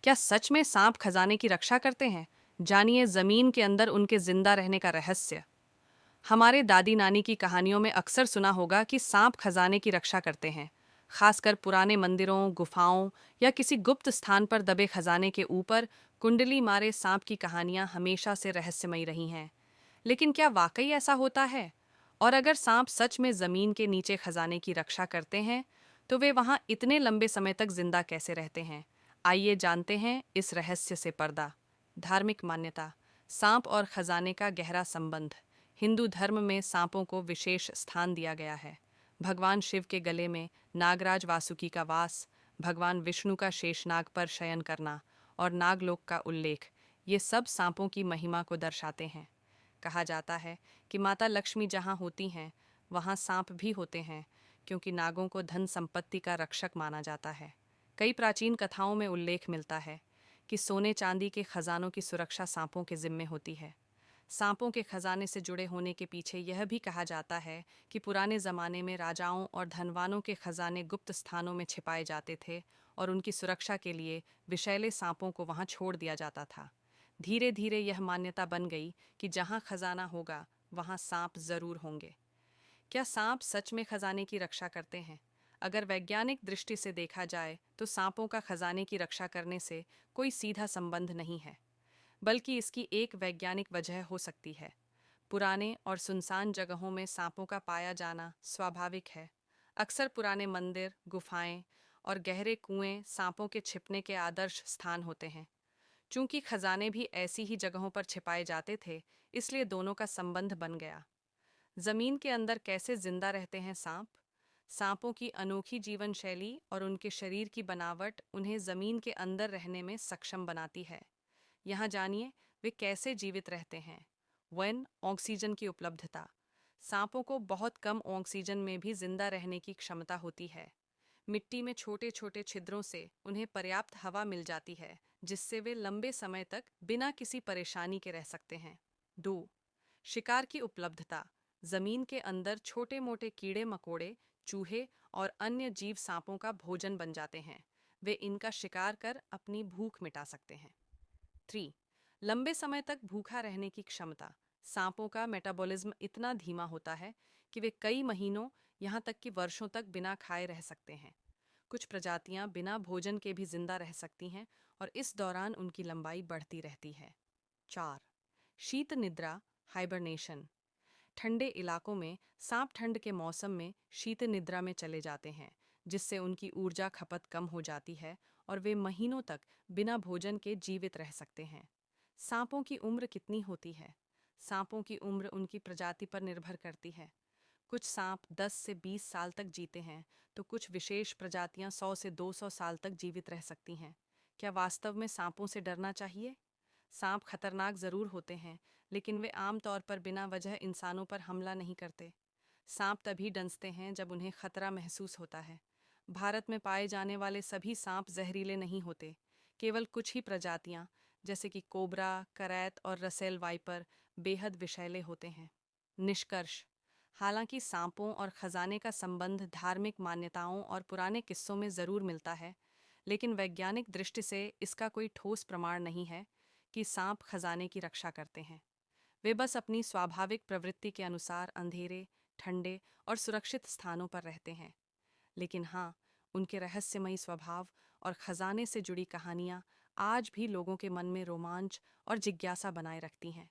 क्या सच में सांप खजाने की रक्षा करते हैं? जानिए जमीन के अंदर उनके जिंदा रहने का रहस्य। हमारे दादी नानी की कहानियों में अक्सर सुना होगा कि सांप खजाने की रक्षा करते हैं। खासकर पुराने मंदिरों, गुफाओं या किसी गुप्त स्थान पर दबे खजाने के ऊपर कुंडली मारे सांप की कहानियां हमेशा से रहस्यमयी रही हैं। लेकिन क्या वाकई ऐसा होता है? और अगर सांप सच में जमीन के नीचे खजाने की रक्षा करते हैं, तो वे वहां इतने लंबे समय तक जिंदा कैसे रहते हैं? आइए जानते हैं इस रहस्य से पर्दा। धार्मिक मान्यता। सांप और खजाने का गहरा संबंध। हिंदू धर्म में सांपों को विशेष स्थान दिया गया है। भगवान शिव के गले में नागराज वासुकी का वास, भगवान विष्णु का शेषनाग पर शयन करना और नागलोक का उल्लेख, ये सब सांपों की महिमा को दर्शाते हैं। कहा जाता है कि माता लक्ष्मी जहाँ होती हैं वहाँ सांप भी होते हैं, क्योंकि नागों को धन संपत्ति का रक्षक माना जाता है। कई प्राचीन कथाओं में उल्लेख मिलता है कि सोने चांदी के खजानों की सुरक्षा सांपों के जिम्मे होती है। सांपों के खजाने से जुड़े होने के पीछे यह भी कहा जाता है कि पुराने जमाने में राजाओं और धनवानों के खजाने गुप्त स्थानों में छिपाए जाते थे और उनकी सुरक्षा के लिए विषैले सांपों को वहां छोड़ दिया जाता था। धीरे धीरे यह मान्यता बन गई कि जहां खजाना होगा वहां सांप जरूर होंगे। क्या सांप सच में खजाने की रक्षा करते हैं? अगर वैज्ञानिक दृष्टि से देखा जाए तो सांपों का खजाने की रक्षा करने से कोई सीधा संबंध नहीं है, बल्कि इसकी एक वैज्ञानिक वजह हो सकती है। पुराने और सुनसान जगहों में सांपों का पाया जाना स्वाभाविक है। अक्सर पुराने मंदिर, गुफाएं और गहरे कुएं सांपों के छिपने के आदर्श स्थान होते हैं। चूंकि खजाने भी ऐसी ही जगहों पर छिपाए जाते थे, इसलिए दोनों का संबंध बन गया। जमीन के अंदर कैसे जिंदा रहते हैं सांप? सांपों की अनोखी जीवन शैली और उनके शरीर की बनावट उन्हें जमीन के अंदर रहने में सक्षम बनाती है। यहाँ जानिए वे कैसे जीवित रहते हैं। वन ऑक्सीजन की उपलब्धता। सांपों को बहुत कम ऑक्सीजन में भी जिंदा रहने की क्षमता होती है। मिट्टी में छोटे छोटे छिद्रों से उन्हें पर्याप्त हवा मिल जाती है, जिससे वे लंबे समय तक बिना किसी परेशानी के रह सकते हैं। 2. शिकार की उपलब्धता। जमीन के अंदर छोटे मोटे कीड़े मकोड़े, चूहे और अन्य जीव सांपों का भोजन बन जाते हैं। वे इनका शिकार कर अपनी भूख मिटा सकते हैं। 3. लंबे समय तक भूखा रहने की क्षमता। सांपों का मेटाबॉलिज्म इतना धीमा होता है कि वे कई महीनों, यहाँ तक कि वर्षों तक बिना खाए रह सकते हैं। कुछ प्रजातियां बिना भोजन के भी जिंदा रह सकती हैं और इस दौरान उनकी लंबाई बढ़ती रहती है। 4. शीत निद्रा, हाइबरनेशन। ठंडे इलाकों में सांप ठंड के मौसम में शीत निद्रा में चले जाते हैं, जिससे उनकी ऊर्जा खपत कम हो जाती है और वे महीनों तक बिना भोजन के जीवित रह सकते हैं। सांपों की उम्र कितनी होती है? सांपों की उम्र उनकी प्रजाति पर निर्भर करती है। कुछ सांप 10 से 20 साल तक जीते हैं, तो कुछ विशेष प्रजातियां 100 से 200 साल तक जीवित रह सकती हैं। क्या वास्तव में सांपों से डरना चाहिए? सांप खतरनाक जरूर होते हैं, लेकिन वे आमतौर पर बिना वजह इंसानों पर हमला नहीं करते। सांप तभी डंसते हैं जब उन्हें खतरा महसूस होता है। भारत में पाए जाने वाले सभी सांप जहरीले नहीं होते। केवल कुछ ही प्रजातियां, जैसे कि कोबरा, करैत और रसेल वाइपर, बेहद विषैले होते हैं। निष्कर्ष। हालांकि सांपों और खजाने का संबंध धार्मिक मान्यताओं और पुराने किस्सों में जरूर मिलता है, लेकिन वैज्ञानिक दृष्टि से इसका कोई ठोस प्रमाण नहीं है कि सांप खजाने की रक्षा करते हैं। वे बस अपनी स्वाभाविक प्रवृत्ति के अनुसार अंधेरे, ठंडे और सुरक्षित स्थानों पर रहते हैं। लेकिन हाँ, उनके रहस्यमयी स्वभाव और खजाने से जुड़ी कहानियाँ आज भी लोगों के मन में रोमांच और जिज्ञासा बनाए रखती हैं।